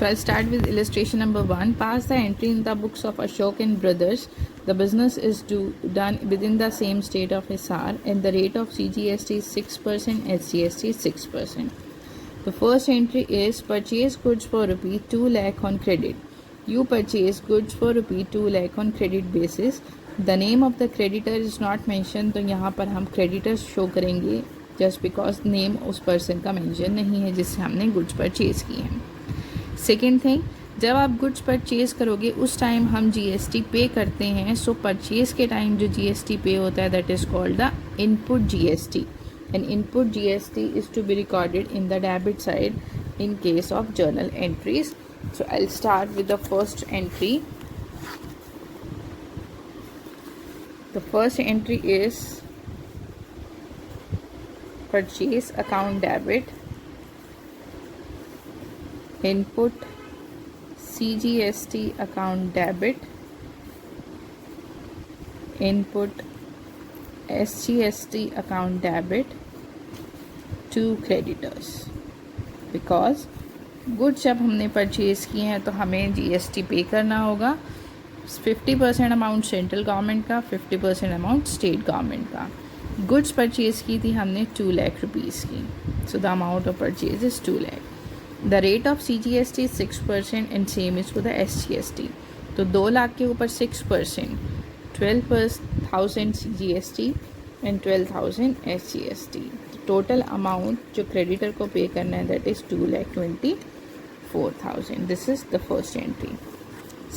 So I'll start with illustration number 1. Pass the entry in the books of Ashok and Brothers. The business is done within the same state of Hisar and the rate of CGST is 6%, SGST is 6%. The first entry is purchase goods for rupee 2 lakh on credit. You purchase goods for rupee 2 lakh on credit basis. The name of the creditor is not mentioned. तो यहाँ पर हम creditors show करेंगे just because name उस person का mention नहीं है जिससे हमने goods purchase किए हैं. सेकेंड थिंग, जब आप गुड्स परचेज़ करोगे उस टाइम हम जीएसटी पे करते हैं. सो परचेज़ के टाइम जो जीएसटी पे होता है that is called the input GST and input GST is to be recorded in the debit side in case of journal entries. So I will start with the first entry. The first entry is purchase account debit, input CGST account debit, input SGST account debit to creditors. Because goods जब हमने purchase किए हैं तो हमें GST पे करना होगा. 50% amount central government का, 50% अमाउंट स्टेट गवर्नमेंट का. गुड्स परचेज़ की थी हमने 2 लाख रुपीज़ की. So the amount of purchase is 2 lakh. The rate of CGST is 6% and same is for the SGST. तो 2 लाख के ऊपर 6%, 12,000 CGST and 12,000 SGST. Total amount जो क्रेडिटर को पे करना है that is 2,24,000. This is the first entry.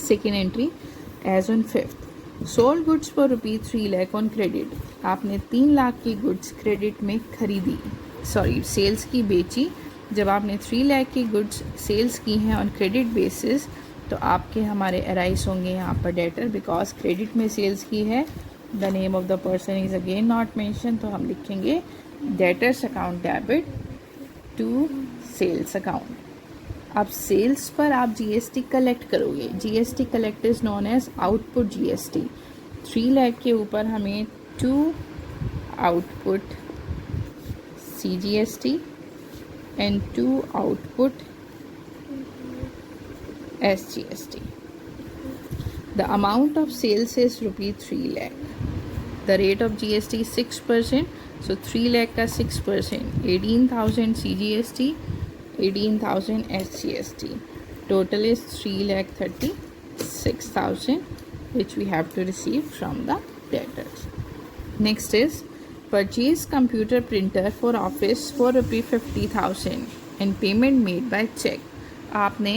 Second entry, as on 5th sold goods for rupee 3 lakh on credit. आपने 3 लाख की goods credit में खरीदी, सेल्स की बेची. जब आपने 3 लाख की गुड्स सेल्स की हैं ऑन क्रेडिट बेसिस तो आपके हमारे अराइज होंगे यहाँ पर डेटर बिकॉज क्रेडिट में सेल्स की है. The name of the person is again not mention, तो हम लिखेंगे debtors account debit to sales account. अब सेल्स पर आप जीएसटी कलेक्ट करोगे. GST collect is known as output GST. 3 lakh के ऊपर हमें 2 output CGST and 2 output SGST. The amount of sales is rupee 3 lakh. The rate of GST is 6%. So 3 lakh का 6%, 18,000 CGST, 18,000 SGST. Total is 3,36,000 which we have to receive from the debtors. Next is purchase computer printer for office for rupee 50,000 and payment made by check. आपने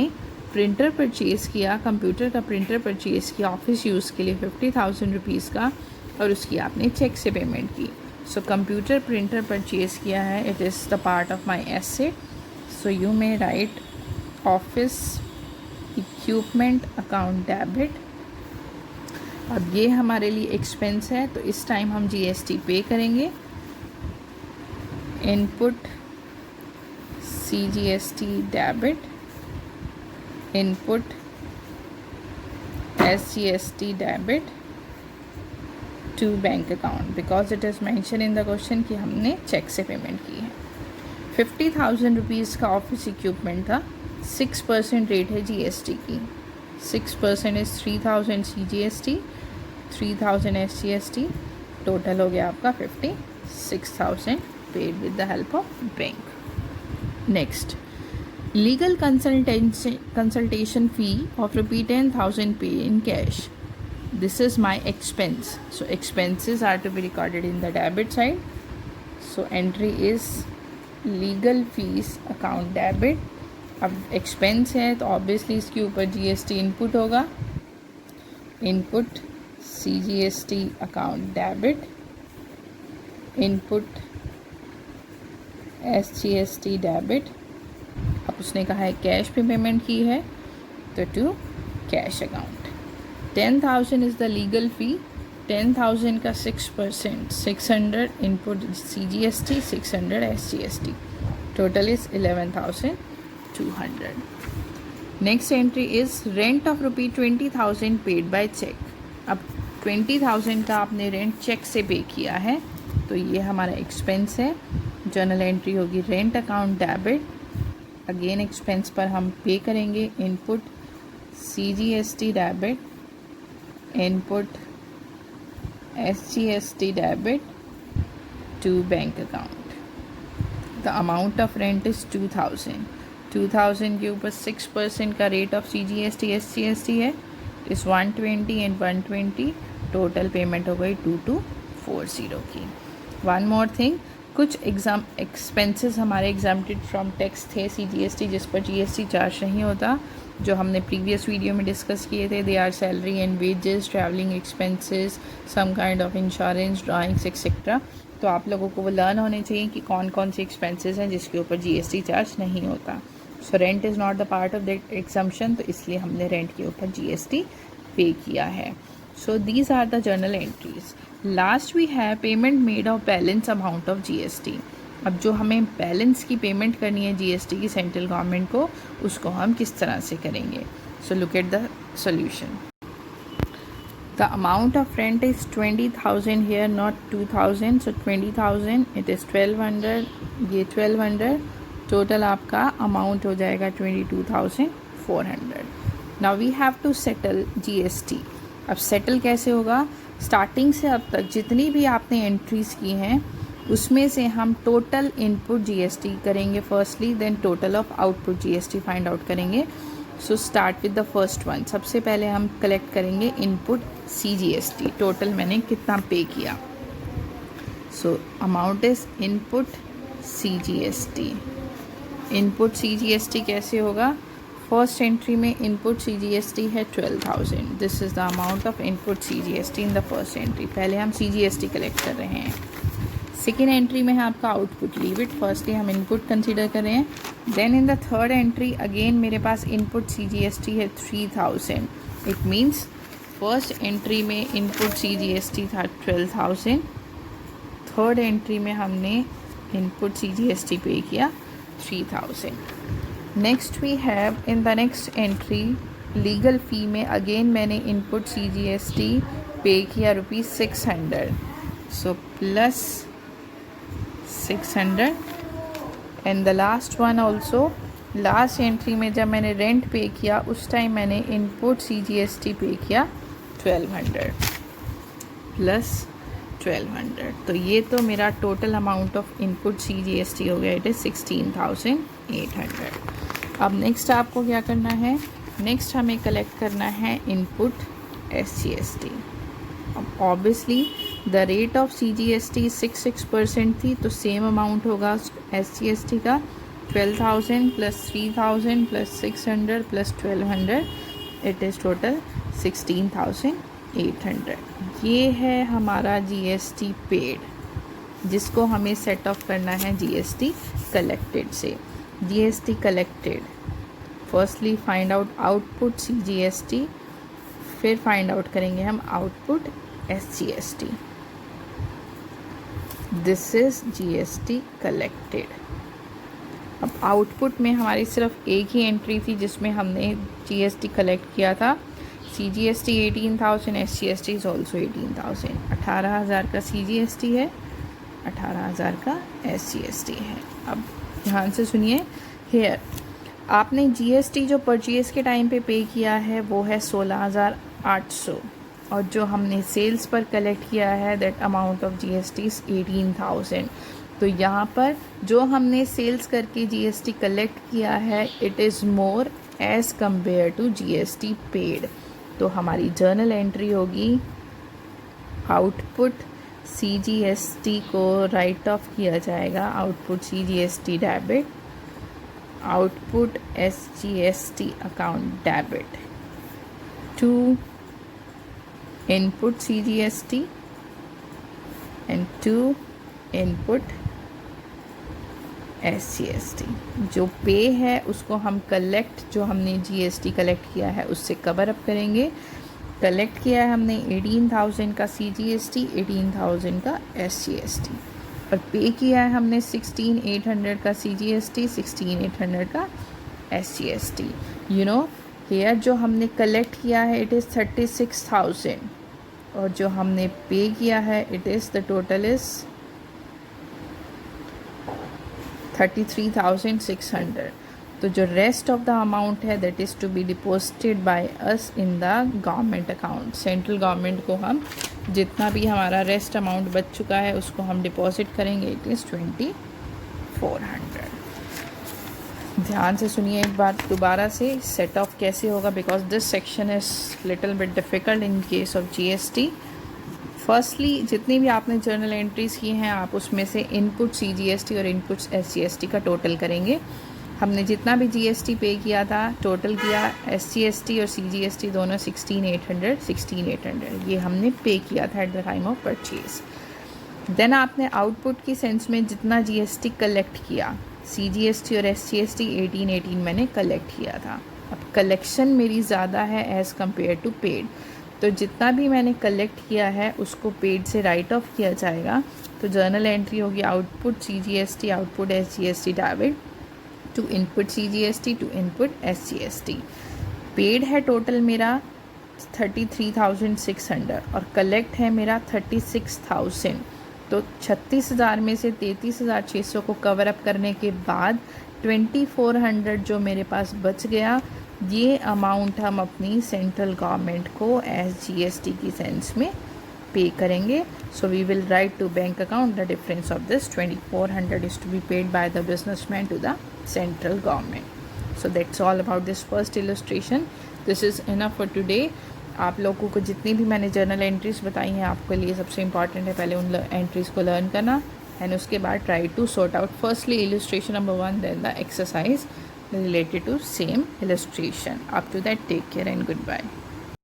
printer purchase किया, computer का printer purchase किया office use के लिए 50,000 rupees का और उसकी आपने चेक से पेमेंट की. सो कंप्यूटर प्रिंटर परचेज़ किया है, it is the part of my asset. So you may right office equipment account debit. अब ये हमारे लिए एक्सपेंस है तो इस टाइम हम जीएसटी पे करेंगे. Input CGST debit, input SGST debit to bank account because it is mention in the question कि हमने चेक से पेमेंट की है. 50,000 रुपीज़ का ऑफिस इक्विपमेंट था. 6% रेट है जीएसटी की. 6% इज़ 3,000 CGST, 3,000 SGST. टोटल हो गया आपका 56,000 paid with the help of bank. Next, legal consultation fee of rupee 10,000 pay in cash. This is my expense. So expenses are to be recorded in the debit side. So entry is legal fees account debit. अब expense है तो obviously इसके ऊपर GST input होगा. Input CGST account debit, input SGST debit. अब उसने कहा है कैश पे पेमेंट की है तो to cash account. 10,000 is the legal fee. 10,000 का 6%, 600 input CGST, 600 SGST. Total is 11,200. Next entry is rent of rupee 20,000 paid by cheque. अब 20,000 का आपने रेंट चेक से पे किया है तो ये हमारा एक्सपेंस है. जर्नल एंट्री होगी rent account debit again expense पर हम पे करेंगे input CGST debit, input SGST debit to bank account. The amount of rent is 2000। 2000 के ऊपर 6% का रेट ऑफ CGST SGST है, इस 120 एंड 120 टोटल पेमेंट हो गई 2240 की। वन मोर थिंग, कुछ एक्सपेंसेस हमारे एग्जाम्प्टेड फ्रॉम टैक्स थे CGST जिस पर GST चार्ज नहीं होता, जो हमने प्रीवियस वीडियो में डिस्कस किए थे। They are salary and wages, travelling expenses, some kind of insurance, drawings etcetera. तो आप लोगों को वो लर्न होने चाहिए कि कौन कौन से एक्सपेंसेस हैं जिसके ऊपर GST चार्ज नहीं होता। So rent is not the part of that exemption, तो इसलिए हमने रेंट के ऊपर GST पे किया है। So these are the journal entries. Last we have payment made of balance amount of GST। अब जो हमें बैलेंस की पेमेंट करनी है GST की सेंट्रल गवर्नमेंट को, उसको हम किस तरह से करेंगे। So look at the solution. The amount of rent is 20,000 here, not 2,000। So 20,000 it is 1,200, ये 1,200 टोटल आपका अमाउंट हो जाएगा 22,400। Now we have to settle GST। अब सेटल कैसे होगा, स्टार्टिंग से अब तक जितनी भी आपने एंट्रीज़ की हैं उसमें से हम टोटल इनपुट GST करेंगे firstly, then total of output GST find out करेंगे। So start with the first one. सबसे पहले हम कलेक्ट करेंगे इनपुट CGST, टोटल मैंने कितना पे किया। So amount is input CGST। Input CGST कैसे होगा, फर्स्ट एंट्री में इनपुट CGST है 12,000। This is the amount of input CGST in the first entry. पहले हम CGST कलेक्ट कर रहे हैं। सेकेंड एंट्री में है आपका आउटपुट, लीव इट, फर्स्टली हम इनपुट कंसीडर कर रहे हैं। Then in the third entry again मेरे पास इनपुट CGST है 3,000। इट मीन्स फर्स्ट एंट्री में इनपुट CGST था 12,000, थर्ड एंट्री में हमने इनपुट CGST पे किया 3,000। Next we have in the next entry legal fee में अगेन मैंने इनपुट CGST पे किया ₹600। So plus 600 and the last one also, last entry में जब मैंने रेंट पे किया उस टाइम मैंने इनपुट CGST पे किया 1,200 प्लस 1,200। तो ये तो मेरा total amount of input CGST हो गया, इट इज़ 16,800। अब नेक्स्ट आपको क्या करना है, नेक्स्ट हमें कलेक्ट करना है इनपुट SGST। अब obviously the rate of CGST 66% थी, तो सेम अमाउंट होगा SGST का 12,000 plus 3,000 plus 600 plus 1,200, it is total 16,800। ये है हमारा GST पेड, जिसको हमें सेट ऑफ करना है GST कलेक्टेड से। GST collected, firstly find out output CGST, फिर फाइंड आउट करेंगे हम output SGST। This is GST collected. अब आउटपुट में हमारी सिर्फ एक ही एंट्री थी जिसमें हमने GST कलेक्ट किया था। CGST 18,000, SGST is also 18,000। 18,000 का CGST है, 18,000 का SGST है। अब ध्यान से सुनिए, हेयर आपने GST जो परचेज़ के टाइम पे किया है वो है 16,800, और जो हमने सेल्स पर कलेक्ट किया है that amount of GST is 18,000। तो यहाँ पर जो हमने सेल्स करके GST कलेक्ट किया है it is more as compare to GST paid. तो हमारी जर्नल एंट्री होगी, आउटपुट CGST को राइट ऑफ किया जाएगा, output CGST debit, output SGST account debit to input CGST and to input SGST। जो पे है उसको हम कलेक्ट, जो हमने GST कलेक्ट किया है उससे कवर अप करेंगे। कलेक्ट किया है हमने 18,000 का CGST, 18,000 का SGST, और पे किया है हमने 16,800 का CGST, 16,800 का SGST। यू नो हेयर जो हमने कलेक्ट किया है इट इज़ 36,000, और जो हमने पे किया है it is the total is 33,600। तो जो रेस्ट ऑफ द अमाउंट है that is to be deposited by us in the government account. Central government को हम जितना भी हमारा रेस्ट अमाउंट बच चुका है उसको हम डिपॉजिट करेंगे। It is 2400। ध्यान से सुनिए एक बार दोबारा से, सेट ऑफ कैसे होगा, because this section is little bit difficult in case of GST. Firstly जितनी भी आपने जर्नल एंट्रीज़ की हैं आप उसमें से इनपुट सीजीएसटी और इनपुट्स एसजीएसटी का टोटल करेंगे। हमने जितना भी जीएसटी पे किया था टोटल किया, एसजीएसटी और सीजीएसटी दोनों 16,800 ये हमने पे किया था at the time of purchase. Then आपने आउटपुट की सेंस में जितना जीएसटी कलेक्ट किया, सीजीएसटी और एसजीएसटी 18 मैंने कलेक्ट किया था। अब कलेक्शन मेरी ज़्यादा है एज़ कम्पेयर टू पेड, तो जितना भी मैंने कलेक्ट किया है उसको पेड से राइट ऑफ किया जाएगा। तो जर्नल एंट्री होगी output CGST, output SGST debit to input CGST to input SGST. Paid है टोटल मेरा 33,600 और कलेक्ट है मेरा 36,000। तो 36,000 में से 33,600 को कवर अप करने के बाद 2400 जो मेरे पास बच गया, ये अमाउंट हम अपनी सेंट्रल गवर्नमेंट को एज जीएसटी की सेंस में पे करेंगे। So we will write to bank account the difference of this 2400 is to be paid by the businessman to the central government. So that's all about this first illustration. This is enough for today. आप लोगों को जितनी भी मैंने journal entries बताई हैं आपके लिए सबसे इंपॉर्टेंट है पहले उन एंट्रीज़ को लर्न करना एंड उसके बाद try to sort out firstly illustration number 1 then the exercise related to same illustration. Up to that, take care and goodbye.